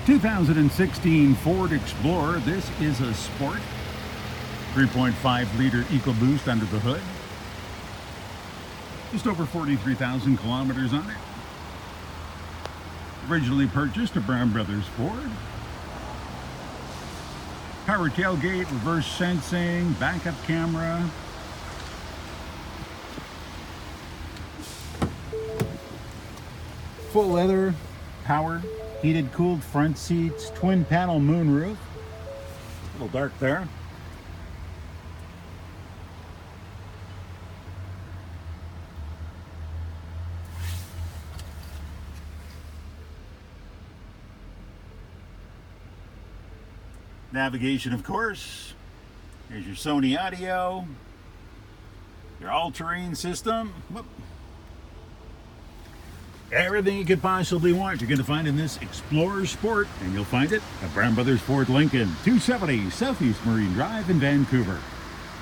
2016 Ford Explorer. This is a sport. 3.5 liter EcoBoost under the hood. Just over 43,000 kilometers on it. Originally purchased a Brown Brothers Ford. Power tailgate, reverse sensing, backup camera. Full leather, power, heated, cooled front seats, twin panel moonroof. A little dark there. Navigation, of course. Here's your Sony audio, your all-terrain system. Whoop. Everything you could possibly want, you're going to find in this Explorer Sport, and you'll find it at Brown Brothers Ford Lincoln, 270 Southeast Marine Drive in Vancouver.